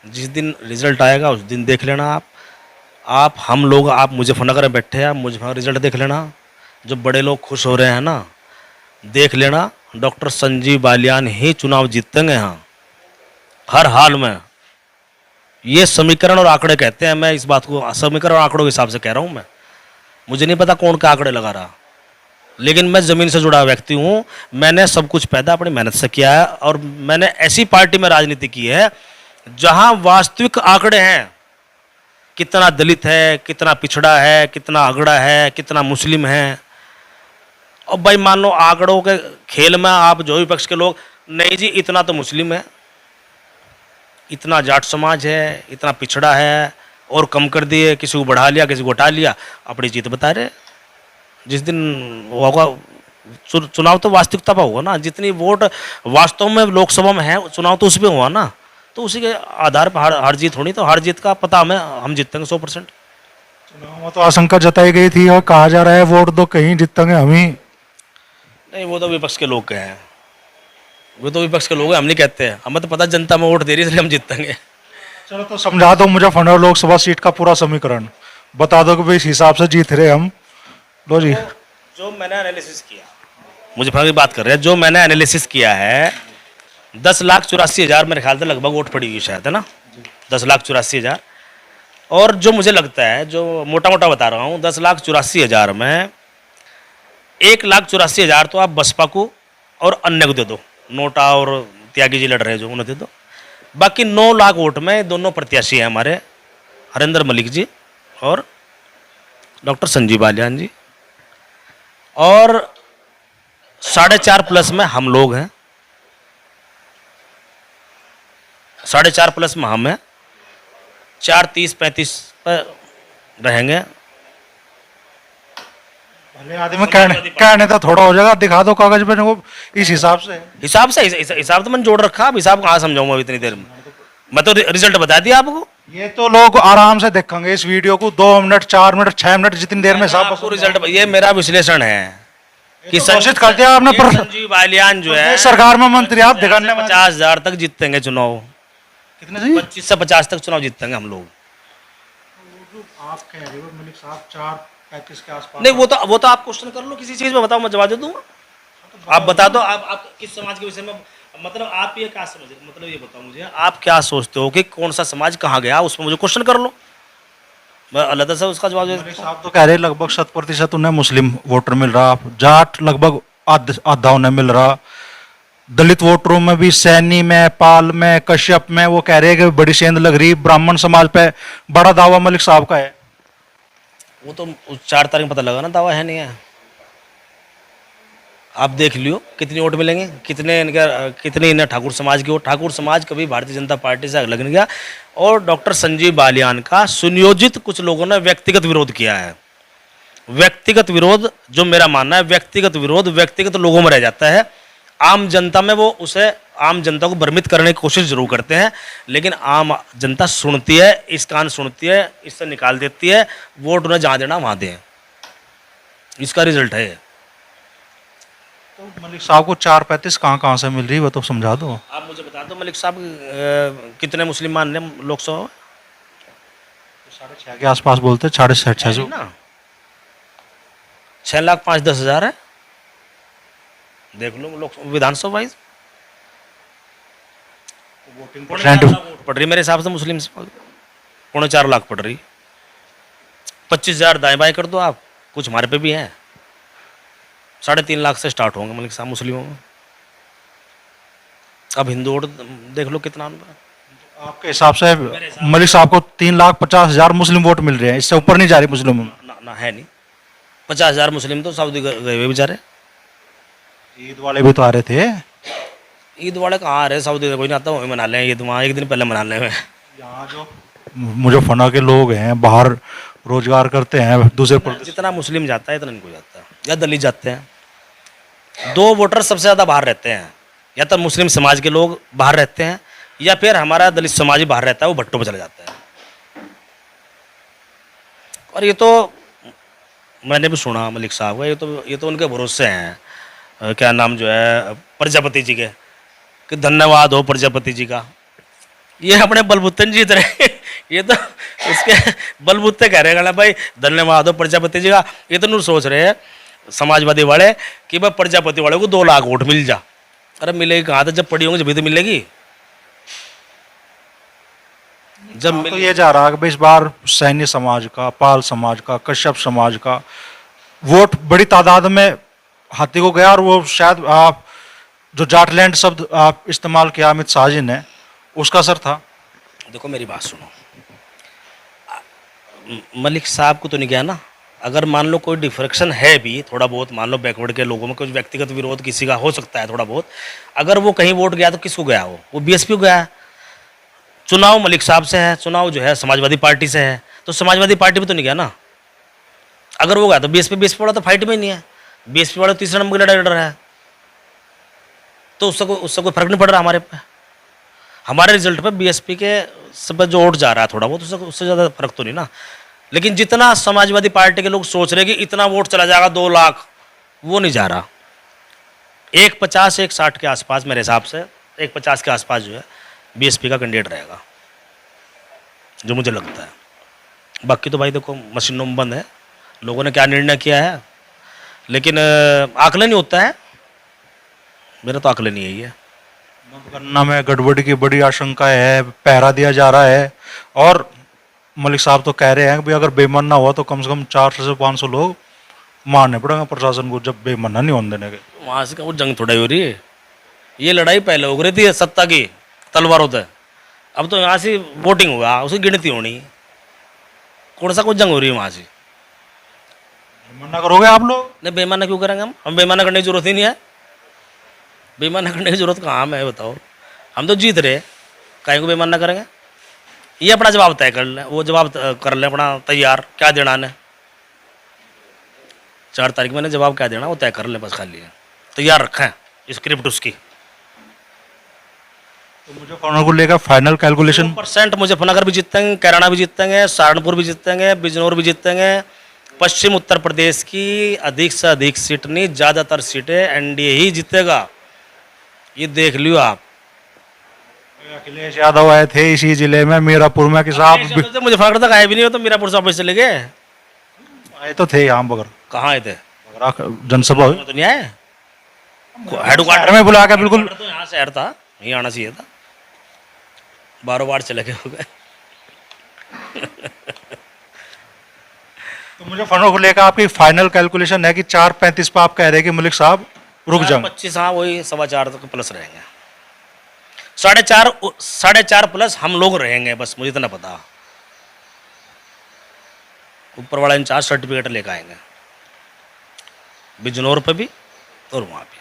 जिस दिन रिजल्ट आएगा उस दिन देख लेना आप हम लोग, आप मुजफ्फरनगर में बैठे हैं, आप मुजफ्फरनगर रिजल्ट देख लेना। जो बड़े लोग खुश हो रहे हैं ना, देख लेना डॉक्टर संजीव बालियान ही चुनाव जीतेंगे यहाँ, हर हाल में। ये समीकरण और आंकड़े कहते हैं, मैं इस बात को समीकरण और आंकड़ों के हिसाब से कह रहा हूँ मैं। मुझे नहीं पता कौन क्या आंकड़े लगा रहा, लेकिन मैं ज़मीन से जुड़ा व्यक्ति हूँ। मैंने सब कुछ पैदा अपनी मेहनत से किया है और मैंने ऐसी पार्टी में राजनीति की है जहाँ वास्तविक आंकड़े हैं। कितना दलित है, कितना पिछड़ा है, कितना अगड़ा है, कितना मुस्लिम है। और भाई मान लो आंकड़ों के खेल में आप जो विपक्ष के लोग, नहीं जी इतना तो मुस्लिम है, इतना जाट समाज है, इतना पिछड़ा है, और कम कर दिए, किसी को बढ़ा लिया, किसी को हटा लिया, अपनी जीत बता रहे। जिस दिन होगा चुनाव तो वास्तविकता पर होगा ना, जितनी वोट वास्तव में लोकसभा में है, चुनाव तो उस पर हुआ ना, तो उसी के आधार पर हार जीत होनी। तो हार जीत का पता हमें, हम जीतेंगे 100%। चुनाव में तो आशंका जताई गई थी और कहा जा रहा है वोट दो कहीं जीतेंगे हम ही। नहीं, वो तो विपक्ष के लोग कहे हैं, वो तो विपक्ष के लोग हैं, हम नहीं कहते हैं। हमें तो पता जनता में वोट दे रही है, इसलिए हम जीतेंगे। चलो तो समझा दो मुजफ्फरनगर लोकसभा सीट का पूरा समीकरण, बता दो कि भाई इस हिसाब से जीत रहे हम। लो जी। जो मैंने एनालिसिस किया, मुझे की बात कर रहे हैं, जो मैंने एनालिसिस किया है, 10,84,000 मेरे ख्याल से लगभग वोट पड़ी हुई शायद, है ना, 10,84,000। और जो मुझे लगता है, जो मोटा मोटा बता रहा हूँ, 10,84,000 में 1,84,000 तो आप बसपा को और अन्य को दे दो, नोटा और त्यागी जी लड़ रहे हैं जो, उन्हें दे दो। बाकी 9 लाख वोट में दोनों प्रत्याशी हैं हमारे, हरेंद्र मलिक जी और डॉक्टर संजीव बालियान जी। और 4.5 प्लस में हम लोग हैं, 4.5 प्लस में हम हैं, 4,30-35 पर रहेंगे। भले आदमी कहने तो थोड़ा हो जाएगा, दिखा दो कागज पे वो इस हिसाब से। हिसाब तो मैंने जोड़ रखा, अब हिसाब कहाँ समझाऊंगा अभी इतनी देर में। मैं तो रिजल्ट बता दिया आपको। ये तो लोग आराम से देखेंगे इस वीडियो को, 2 मिनट 4 मिनट 6 मिनट जितनी देर में आपको रिजल्ट, ये मेरा विश्लेषण है कि घोषित कर दिया आपने। संजीव बालियान जो है सरकार में मंत्री, आप दिखाने 50,000 तक जीतेंगे चुनाव, कितने जी? 25 से 50 तक चुनाव जीतेंगे हम लोग। आप कह रहे हो मलिक साहब 4-35 के आसपास। नहीं, वो तो आप क्वेश्चन कर लो किसी चीज में, बताओ मैं जवाब दे दूंगा। आप बता दो, आप किस समाज के विषय में, मतलब आप ये क्या समझ, मतलब ये बताओ मुझे, आप क्या सोचते हो कि कौन सा समाज कहाँ गया, उसमें मुझे क्वेश्चन कर लो, मैं अलग से उसका जवाब दे। साहब तो कह रहे लगभग 100% उन्हें मुस्लिम वोटर मिल रहा, जाट लगभग आधा उन्हें मिल रहा, दलित वोटरों में भी सैनी में, पाल में, कश्यप में वो कह रहे हैं कि बड़ी सेंध लग रही। ब्राह्मण समाज पे बड़ा दावा मलिक साहब का है। वो तो 4 तारीख पता लगा ना, दावा है नहीं है। आप देख लियो कितनी वोट मिलेंगे, कितने इन्हें ठाकुर समाज की वोट। ठाकुर समाज कभी भारतीय जनता पार्टी से अलग नहीं गया। और डॉक्टर संजीव बालियान का सुनियोजित कुछ लोगों ने व्यक्तिगत विरोध किया है। व्यक्तिगत विरोध, जो मेरा मानना है, व्यक्तिगत विरोध व्यक्तिगत लोगों में रह जाता है। आम जनता में वो उसे, आम जनता को भ्रमित करने की कोशिश जरूर करते हैं, लेकिन आम जनता सुनती है, इस कान सुनती है, इससे निकाल देती है। वोट उन्हें जहाँ देना वहाँ दें, इसका रिजल्ट है। तो मलिक साहब को 4-35 कहाँ से मिल रही है वो तो समझा दो। आप मुझे बता दो मलिक साहब कितने मुसलमान ने लोकसभा में? 6.5 के आसपास बोलते, 6.5 ना, 6,05,10,000 है। देख लो लोग विधानसभा वाइज पड़ रही मेरे हिसाब से, मुस्लिम 4.25 लाख पड़ रही। 25,000 दाएं बाएं कर दो आप, कुछ हमारे पे भी हैं। 3.5 लाख से स्टार्ट होंगे मलिक साहब मुस्लिमों में। अब हिंदू वोट देख लो कितना। आपके हिसाब से मलिक साहब को 3,50,000 मुस्लिम वोट मिल रहे हैं, इससे ऊपर नहीं जा रही मुस्लिमों में? ना है नहीं, 50,000 मुस्लिम तो सऊदी गए हुए बेचारे। ईद वाले भी तो आ रहे थे। ईद वाले कहाँ आ रहे, सऊदी कोई नहीं आता, वहीं मना लें ईद, वहाँ एक दिन पहले मना लें। यहाँ जो मुजफ्फरनगर के लोग हैं, बाहर रोजगार करते हैं दूसरे प्रदेश, जितना मुस्लिम जाता है इतना नहीं कोई जाता, या दलित जाते हैं। 2 वोटर सबसे ज़्यादा बाहर रहते हैं, या तो मुस्लिम समाज के लोग बाहर रहते हैं, या फिर हमारा दलित समाज ही बाहर रहता है, वो भट्टों पर चला जाता है। और ये तो मैंने भी सुना मलिक साहब का, ये तो उनके भरोसे हैं, क्या नाम जो है प्रजापति जी के, कि धन्यवाद हो प्रजापति जी का, ये अपने बलबूते नहीं जीत रहे ये तो उसके बलबूते कह रहे हैं भाई धन्यवाद हो प्रजापति जी का। ये तो नहीं सोच रहे हैं समाजवादी वाले कि भाई प्रजापति वाले को 2 लाख वोट मिल जा। अरे मिलेगी कहाँ? तो जब पड़ी होंगी जब तो मिलेगी। जब तो मिल ये जा रहा है कि भाई इस बार सैनी समाज का, पाल समाज का, कश्यप समाज का वोट बड़ी तादाद में हाथी को गया, और वो शायद आप जो जाटलैंड शब्द आप इस्तेमाल किया अमित शाह जी ने, उसका असर था। देखो मेरी बात सुनो, मलिक साहब को तो नहीं गया ना। अगर मान लो कोई डिफ्रेक्शन है भी थोड़ा बहुत, मान लो बैकवर्ड के लोगों में कुछ व्यक्तिगत विरोध किसी का हो सकता है थोड़ा बहुत, अगर वो कहीं वोट गया तो किसको गया? वो बीएसपी को गया है। चुनाव मलिक साहब से है, चुनाव जो है समाजवादी पार्टी से है, तो समाजवादी पार्टी में तो नहीं गया ना। अगर वो गया तो बीएसपी वाला तो फाइट में ही नहीं है, बीएसपी वाला तीसरे नंबर की लड़ाई लड़ रहा है, तो उससे कोई फर्क नहीं पड़ रहा हमारे पे। हमारे रिजल्ट पे बीएसपी के सब जो वोट जा रहा है थोड़ा बहुत, उससे ज़्यादा फर्क तो नहीं ना। लेकिन जितना समाजवादी पार्टी के लोग सोच रहे कि इतना वोट चला जाएगा 2 लाख, वो नहीं जा रहा। 150 160 के आसपास मेरे हिसाब से, 150 के आसपास जो है बीएसपी का कैंडिडेट रहेगा, जो मुझे लगता है। बाकी तो भाई देखो मशीनों में बंद है, लोगों ने क्या निर्णय किया है, लेकिन आकलन ही होता है। मेरा तो आकलन ही यही है। मतगणना में गड़बड़ी की बड़ी आशंका है, पहरा दिया जा रहा है, और मलिक साहब तो कह रहे हैं कि भाई अगर बेईमाना हुआ तो कम से कम 400 से 500 लोग मारने पड़ेंगे प्रशासन को, जब बेईमाना नहीं होने देने के। वहाँ से वो जंग थोड़ा ही हो रही है, ये लड़ाई पहले हो रही थी सत्ता की तलवारों से, अब तो यहाँ से वोटिंग हुआ, उसकी गिनती होनी, कौन सा कुछ जंग हो रही है वहाँ से। बेईमाना करोगे आप लोग? नहीं बेईमाना क्यों करेंगे हम बेईमाना करने की जरूरत ही नहीं है। बेईमाना करने की जरूरत कहाँ है बताओ? हम तो जीत रहे, काहे को बेईमाना करेंगे? ये अपना जवाब तय कर लें, वो जवाब कर लें अपना तैयार, क्या देना है 4 तारीख में जवाब क्या देना वो तय कर लें, बस खाली है तैयार रखें स्क्रिप्ट उसकी। तो मुजफ्फरनगर को लेकर फाइनल कैलकुलेशन? % मुजफ्फरनगर भी जीतेंगे, कैराना भी जीतेंगे, सहारनपुर भी जीतेंगे, बिजनौर भी जीतेंगे। पश्चिम उत्तर प्रदेश की अधिक से अधिक सीट नहीं, ज़्यादातर सीटें एनडीए ही जीतेगा, ये देख लियो आप। अखिलेश यादव आए थे इसी जिले में मीरापुर में कि साहब मुजफ्फरनगर तक आए भी नहीं हो तो मीरापुर से वापस चले गए। आए तो थे यहाँ बगर कहाँ आए थे? जनसभा हुई। तो नहीं आए, शहर हेडक्वार्टर में बुला के बिल्कुल। तो यहाँ शहर था, यहीं आना चाहिए था, बारों बार चले गए हो गए। तो मुजफ्फरनगर को लेकर आपकी फाइनल कैलकुलेशन है कि 4:35 पे आप कह रहे हैं कि मलिक साहब रुक जाएंगे? 25, हाँ वही 4.25 तक प्लस रहेंगे, 4.5 प्लस हम लोग रहेंगे, बस मुझे इतना पता। ऊपर वाला इंचार्ज सर्टिफिकेट लेकर आएंगे बिजनौर पे भी और वहाँ पे।